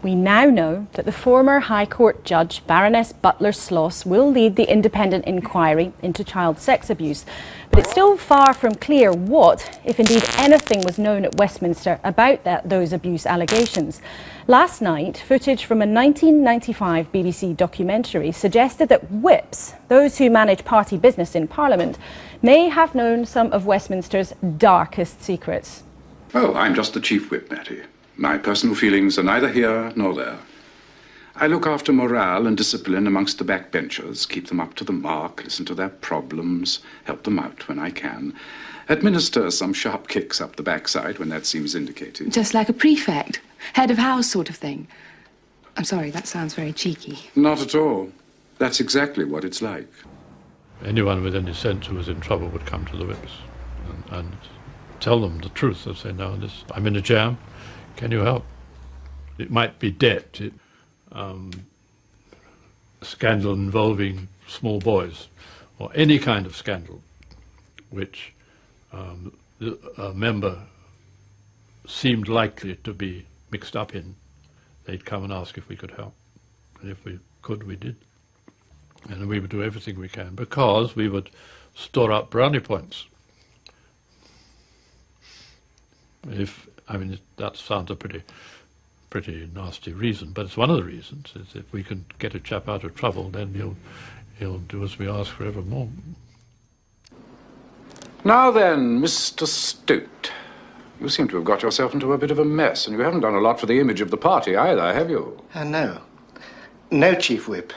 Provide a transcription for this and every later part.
We now know that the former High Court judge, Baroness Butler-Sloss, will lead the independent inquiry into child sex abuse. But it's still far from clear what, if indeed anything, was known at Westminster about those abuse allegations. Last night, footage from a 1995 BBC documentary suggested that whips, those who manage party business in Parliament, may have known some of Westminster's darkest secrets. Oh, I'm just the chief whip, Matty. My personal feelings are neither here nor there. I look after morale and discipline amongst the backbenchers, keep them up to the mark, listen to their problems, help them out when I can, administer some sharp kicks up the backside when that seems indicated. Just like a prefect, head of house sort of thing. I'm sorry, that sounds very cheeky. Not at all. That's exactly what it's like. Anyone with any sense who was in trouble would come to the whips and tell them the truth. They'd say, no, I'm in a jam. Can you help? It might be debt, scandal involving small boys, or any kind of scandal which a member seemed likely to be mixed up in. They'd come and ask if we could help. And if we could, we did. And we would do everything we can, because we would store up brownie points. That sounds a pretty nasty reason, but it's one of the reasons. Is if we can get a chap out of trouble, then he'll do as we ask forevermore. Now then, Mr. Stoute, you seem to have got yourself into a bit of a mess, and you haven't done a lot for the image of the party either, have you? No. No, Chief Whip.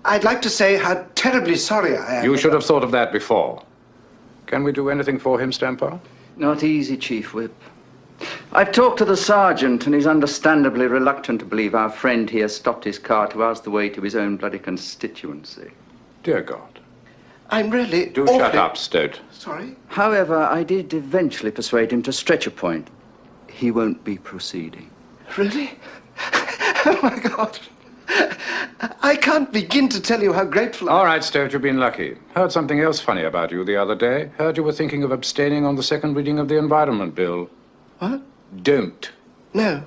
I'd like to say how terribly sorry I am. You should have thought of that before. Can we do anything for him, Stamper? Not easy, Chief Whip. I've talked to the sergeant, and he's understandably reluctant to believe our friend here stopped his car to ask the way to his own bloody constituency. Dear God. I'm really Do awfully... shut up, Stoute. Sorry? However, I did eventually persuade him to stretch a point. He won't be proceeding. Really? Oh, my God. I can't begin to tell you how grateful All right, Stoute, you've been lucky. Heard something else funny about you the other day. Heard you were thinking of abstaining on the second reading of the Environment Bill. What? Don't. No.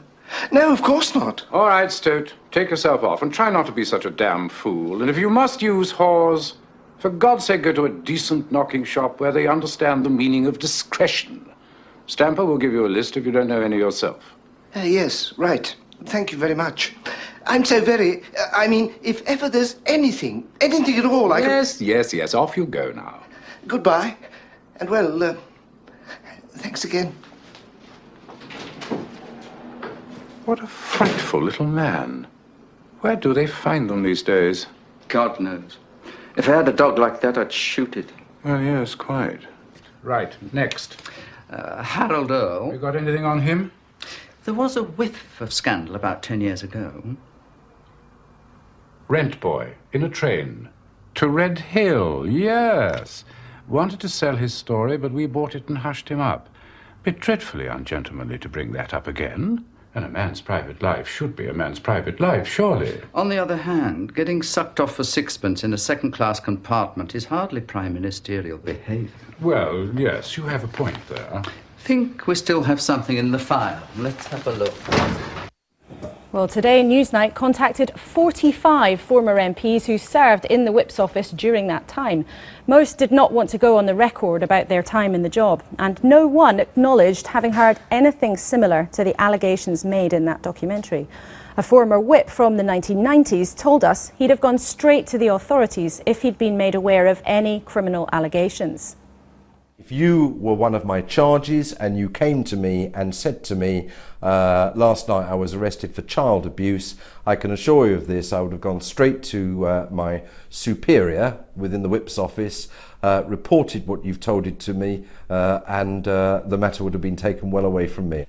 No, of course not. All right, Stoute, take yourself off and try not to be such a damn fool. And if you must use whores, for God's sake, go to a decent knocking shop where they understand the meaning of discretion. Stamper will give you a list if you don't know any yourself. Yes, right. Thank you very much. I'm so very... if ever there's anything at all, I can... Yes. Off you go now. Goodbye. And, well, thanks again. What a frightful little man. Where do they find them these days? God knows. If I had a dog like that, I'd shoot it. Well, yes, quite. Right, next. Harold Earl. You got anything on him? There was a whiff of scandal about 10 years ago. Rent boy, in a train. To Red Hill, yes. Wanted to sell his story, but we bought it and hushed him up. Bit dreadfully ungentlemanly to bring that up again. And a man's private life should be a man's private life, surely. On the other hand, getting sucked off for sixpence in a second-class compartment is hardly prime ministerial behaviour. Well, yes, you have a point there. Think we still have something in the file. Let's have a look. Well, today Newsnight contacted 45 former MPs who served in the Whip's office during that time. Most did not want to go on the record about their time in the job, and no one acknowledged having heard anything similar to the allegations made in that documentary. A former Whip from the 1990s told us he'd have gone straight to the authorities if he'd been made aware of any criminal allegations. If you were one of my charges and you came to me and said to me, last night I was arrested for child abuse, I can assure you of this, I would have gone straight to my superior within the Whip's office, reported what you've told it to me, and the matter would have been taken well away from me.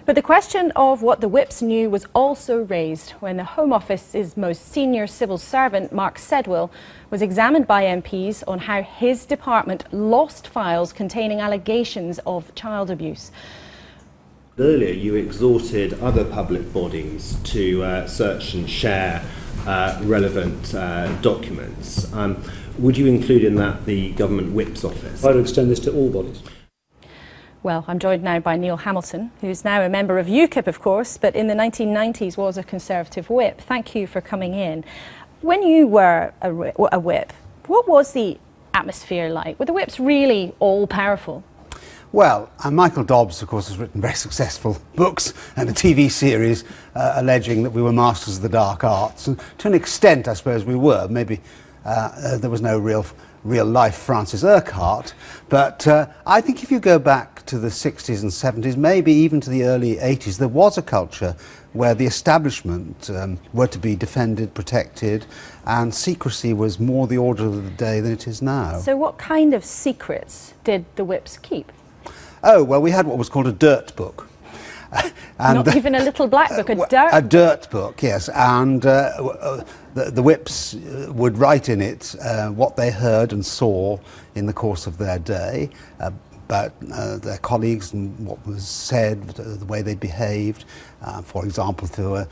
But the question of what the Whips knew was also raised when the Home Office's most senior civil servant, Mark Sedwill, was examined by MPs on how his department lost files containing allegations of child abuse. Earlier you exhorted other public bodies to search and share relevant documents. Would you include in that the Government Whip's office? I would extend this to all bodies. Well, I'm joined now by Neil Hamilton, who's now a member of UKIP, of course, but in the 1990s was a Conservative whip. Thank you for coming in. When you were a whip, what was the atmosphere like? Were the whips really all-powerful? Well, Michael Dobbs, of course, has written very successful books and a TV series alleging that we were masters of the dark arts. And to an extent, I suppose we were. Maybe there was no real-life Francis Urquhart. But I think if you go back to the 60s and 70s, maybe even to the early 80s, there was a culture where the establishment were to be defended, protected, and secrecy was more the order of the day than it is now. So what kind of secrets did the whips keep? Oh, well, we had what was called a dirt book. And not even a little black book, a dirt A dirt book, yes. And the whips would write in it what they heard and saw in the course of their day, about their colleagues and what was said, the way they behaved. For example, to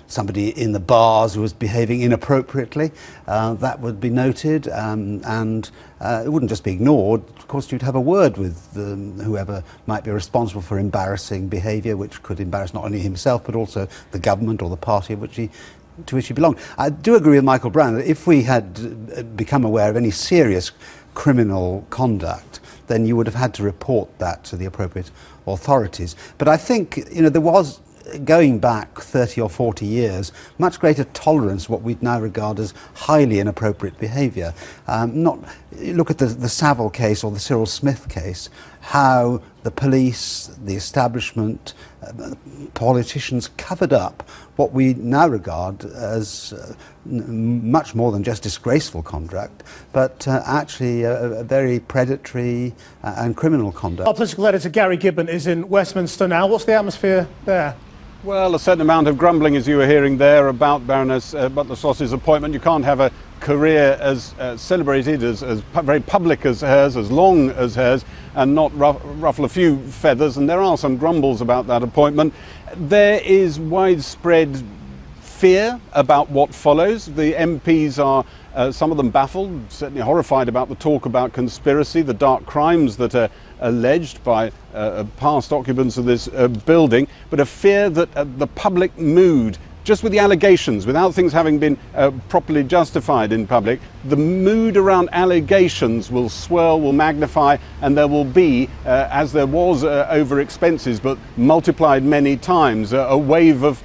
somebody in the bars who was behaving inappropriately, that would be noted, and it wouldn't just be ignored. Of course, you'd have a word with whoever might be responsible for embarrassing behaviour, which could embarrass not only himself but also the government or the party to which he belonged. I do agree with Michael Brown that if we had become aware of any serious criminal conduct, then you would have had to report that to the appropriate authorities. But I think, you know, there was, going back 30 or 40 years, much greater tolerance of what we'd now regard as highly inappropriate behaviour. Look at the Savile case or the Cyril Smith case, how the police, the establishment, politicians covered up what we now regard as much more than just disgraceful conduct, but actually a very predatory and criminal conduct. Our political editor Gary Gibbon is in Westminster now. What's the atmosphere there? Well, a certain amount of grumbling, as you were hearing there, about Baroness Butler-Sloss's appointment. You can't have a career as celebrated, as very public as hers, as long as hers, and not ruffle a few feathers. And there are some grumbles about that appointment. There is widespread fear about what follows. The MPs are, some of them baffled, certainly horrified about the talk about conspiracy, the dark crimes that are alleged by past occupants of this building, but a fear that the public mood, just with the allegations, without things having been properly justified in public, the mood around allegations will swirl, will magnify, and there will be, as there was over expenses, but multiplied many times, a wave of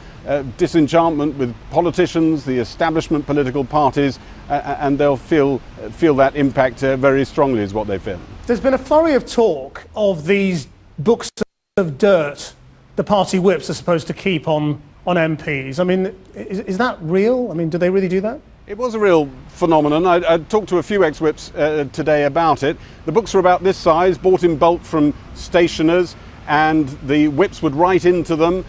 disenchantment with politicians, the establishment political parties, and they'll feel that impact very strongly is what they feel. There's been a flurry of talk of these books of dirt the party whips are supposed to keep on MPs. I mean, is that real? I mean, do they really do that? It was a real phenomenon. I talked to a few ex-whips today about it. The books were about this size, bought in bulk from stationers, and the whips would write into them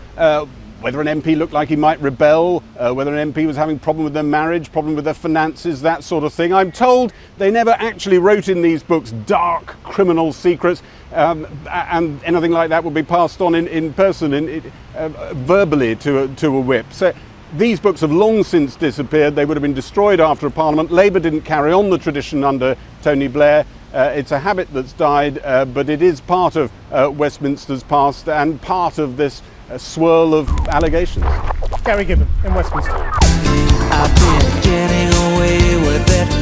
whether an MP looked like he might rebel, whether an MP was having a problem with their marriage, problem with their finances, that sort of thing. I'm told they never actually wrote in these books dark criminal secrets, and anything like that would be passed on in person, verbally to a whip. So these books have long since disappeared. They would have been destroyed after a parliament. Labour didn't carry on the tradition under Tony Blair. It's a habit that's died, but it is part of Westminster's past and part of this swirl of allegations. Gary Gibbon in Westminster. I've been getting away with it.